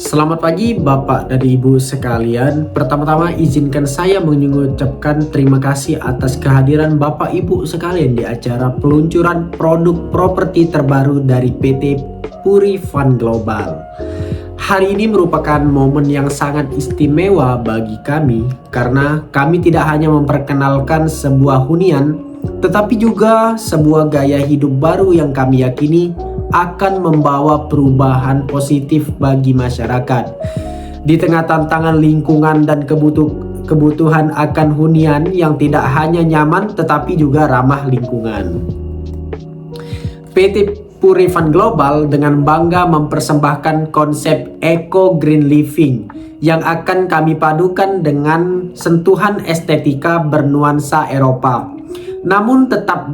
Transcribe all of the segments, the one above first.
Selamat pagi Bapak dan Ibu sekalian. Pertama-tama izinkan saya mengucapkan terima kasih atas kehadiran Bapak Ibu sekalian di acara peluncuran produk properti terbaru dari PT Puri Fund Global. Hari ini merupakan momen yang sangat istimewa bagi kami karena kami tidak hanya memperkenalkan sebuah hunian, tetapi juga sebuah gaya hidup baru yang kami yakini akan membawa perubahan positif bagi masyarakat. Di tengah tantangan lingkungan dan kebutuhan akan hunian yang tidak hanya nyaman tetapi juga ramah lingkungan. PT Puri Fund Global dengan bangga mempersembahkan konsep Eco Green Living yang akan kami padukan dengan sentuhan estetika bernuansa Eropa, namun tetap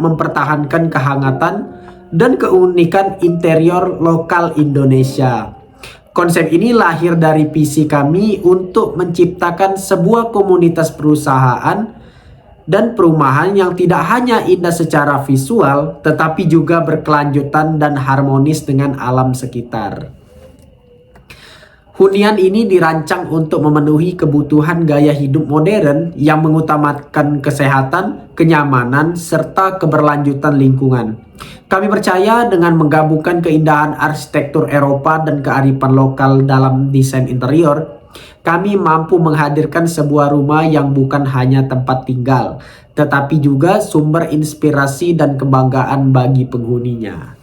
mempertahankan kehangatan dan keunikan interior lokal Indonesia. Konsep ini lahir dari visi kami untuk menciptakan sebuah komunitas perusahaan dan perumahan yang tidak hanya indah secara visual, tetapi juga berkelanjutan dan harmonis dengan alam sekitar. Hunian ini dirancang untuk memenuhi kebutuhan gaya hidup modern yang mengutamakan kesehatan, kenyamanan, serta keberlanjutan lingkungan. Kami percaya dengan menggabungkan keindahan arsitektur Eropa dan kearifan lokal dalam desain interior, kami mampu menghadirkan sebuah rumah yang bukan hanya tempat tinggal, tetapi juga sumber inspirasi dan kebanggaan bagi penghuninya.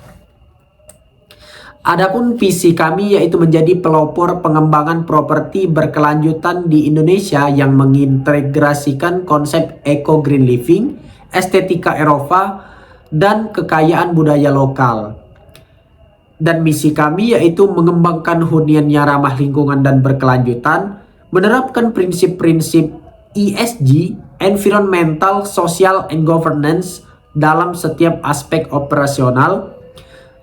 Adapun visi kami yaitu menjadi pelopor pengembangan properti berkelanjutan di Indonesia yang mengintegrasikan konsep Eco Green Living, estetika Eropa, dan kekayaan budaya lokal. Dan misi kami yaitu mengembangkan hunian yang ramah lingkungan dan berkelanjutan, menerapkan prinsip-prinsip ESG, Environmental, Social, and Governance dalam setiap aspek operasional,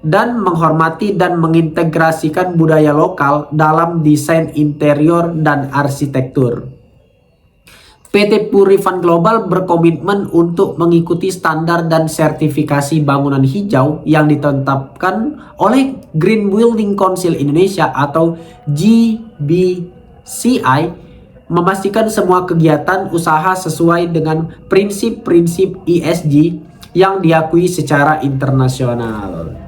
dan menghormati dan mengintegrasikan budaya lokal dalam desain interior dan arsitektur. PT Puri Fund Global berkomitmen untuk mengikuti standar dan sertifikasi bangunan hijau yang ditetapkan oleh Green Building Council Indonesia atau GBCI, memastikan semua kegiatan usaha sesuai dengan prinsip-prinsip ESG yang diakui secara internasional.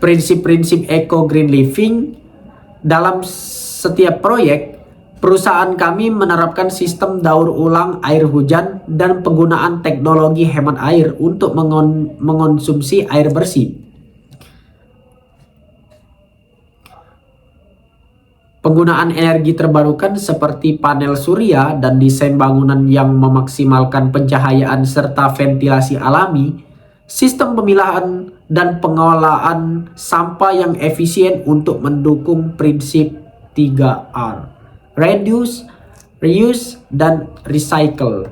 Prinsip-prinsip Eco Green Living dalam setiap proyek, perusahaan kami menerapkan sistem daur ulang air hujan dan penggunaan teknologi hemat air untuk mengonsumsi air bersih. Penggunaan energi terbarukan seperti panel surya dan desain bangunan yang memaksimalkan pencahayaan serta ventilasi alami, sistem pemilahan dan pengolahan sampah yang efisien untuk mendukung prinsip 3R. Reduce, reuse, dan recycle.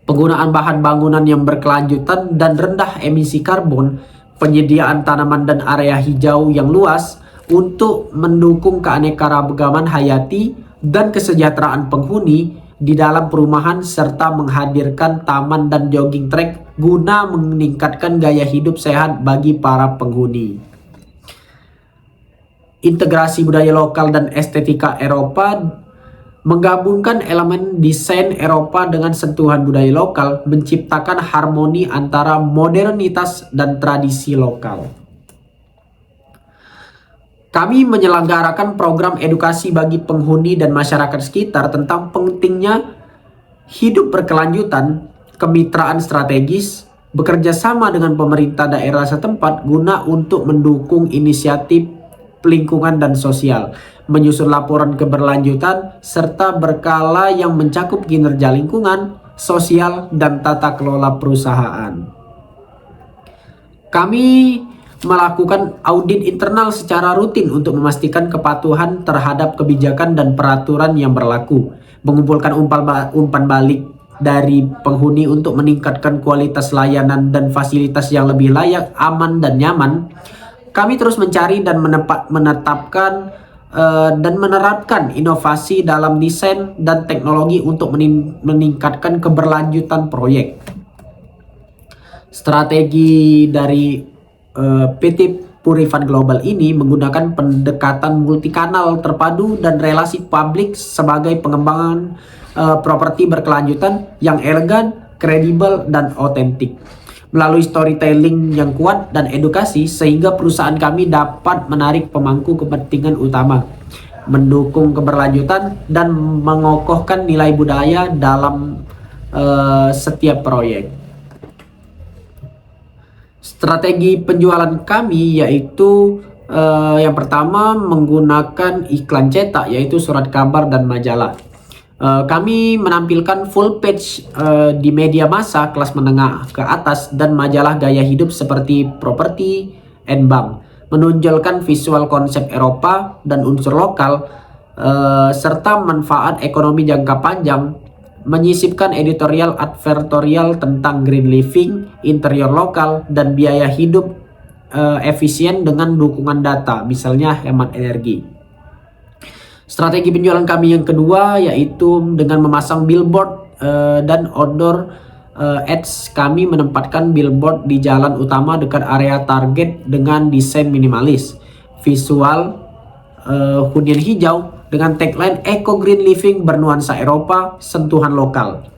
Penggunaan bahan bangunan yang berkelanjutan dan rendah emisi karbon, penyediaan tanaman dan area hijau yang luas untuk mendukung keanekaragaman hayati dan kesejahteraan penghuni di dalam perumahan, serta menghadirkan taman dan jogging track guna meningkatkan gaya hidup sehat bagi para penghuni. Integrasi budaya lokal dan estetika Eropa, menggabungkan elemen desain Eropa dengan sentuhan budaya lokal, menciptakan harmoni antara modernitas dan tradisi lokal. Kami menyelenggarakan program edukasi bagi penghuni dan masyarakat sekitar tentang pentingnya hidup berkelanjutan, kemitraan strategis, bekerja sama dengan pemerintah daerah setempat guna untuk mendukung inisiatif lingkungan dan sosial, menyusun laporan keberlanjutan, serta berkala yang mencakup kinerja lingkungan, sosial, dan tata kelola perusahaan. Kami melakukan audit internal secara rutin untuk memastikan kepatuhan terhadap kebijakan dan peraturan yang berlaku, mengumpulkan umpan balik dari penghuni untuk meningkatkan kualitas layanan dan fasilitas yang lebih layak, aman, dan nyaman. Kami terus mencari dan menetapkan dan menerapkan inovasi dalam desain dan teknologi untuk meningkatkan keberlanjutan proyek. Strategi dari PT Purifan Global ini menggunakan pendekatan multikanal terpadu dan relasi publik sebagai pengembangan properti berkelanjutan yang elegan, kredibel, dan otentik. Melalui storytelling yang kuat dan edukasi, sehingga perusahaan kami dapat menarik pemangku kepentingan utama, mendukung keberlanjutan, dan mengokohkan nilai budaya dalam setiap proyek. Strategi penjualan kami yaitu yang pertama menggunakan iklan cetak, yaitu surat kabar dan majalah. Kami menampilkan full page di media massa kelas menengah ke atas dan majalah gaya hidup seperti Property and Bank, menonjolkan visual konsep Eropa dan unsur lokal serta manfaat ekonomi jangka panjang, menyisipkan editorial advertorial tentang green living, interior lokal, dan biaya hidup efisien dengan dukungan data, misalnya hemat energi. Strategi penjualan kami yang kedua yaitu dengan memasang billboard dan outdoor ads. Kami menempatkan billboard di jalan utama dekat area target dengan desain minimalis, visual hunian hijau dengan tagline Eco Green Living bernuansa Eropa, sentuhan lokal.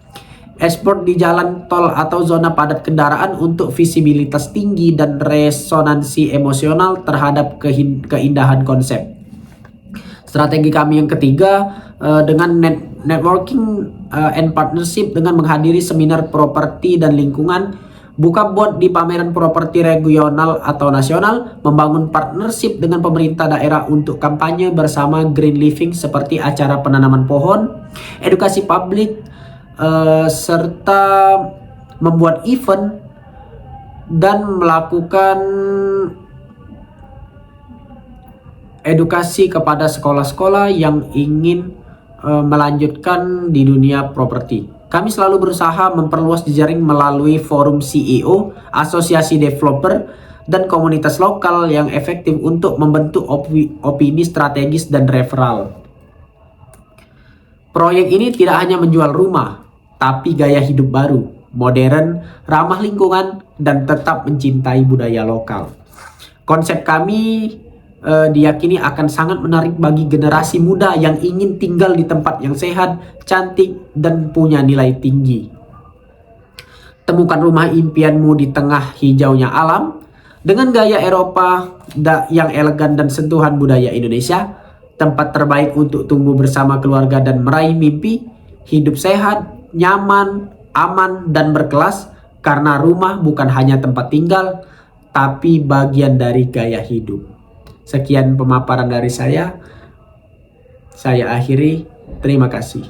Esport di jalan tol atau zona padat kendaraan untuk visibilitas tinggi dan resonansi emosional terhadap keindahan konsep. Strategi kami yang ketiga dengan networking and partnership dengan menghadiri seminar properti dan lingkungan, buka booth di pameran properti regional atau nasional, membangun partnership dengan pemerintah daerah untuk kampanye bersama green living seperti acara penanaman pohon, edukasi publik, serta membuat event dan melakukan edukasi kepada sekolah-sekolah yang ingin melanjutkan di dunia properti. Kami selalu berusaha memperluas jejaring melalui forum CEO, asosiasi developer, dan komunitas lokal yang efektif untuk membentuk opini strategis dan referral. Proyek ini tidak hanya menjual rumah, tapi gaya hidup baru, modern, ramah lingkungan, dan tetap mencintai budaya lokal. Konsep kami diyakini akan sangat menarik bagi generasi muda yang ingin tinggal di tempat yang sehat, cantik, dan punya nilai tinggi. Temukan rumah impianmu di tengah hijaunya alam dengan gaya Eropa yang elegan dan sentuhan budaya Indonesia. Tempat terbaik untuk tumbuh bersama keluarga dan meraih mimpi. Hidup sehat, nyaman, aman, dan berkelas, karena rumah bukan hanya tempat tinggal, tapi bagian dari gaya hidup. Sekian pemaparan dari saya akhiri. Terima kasih.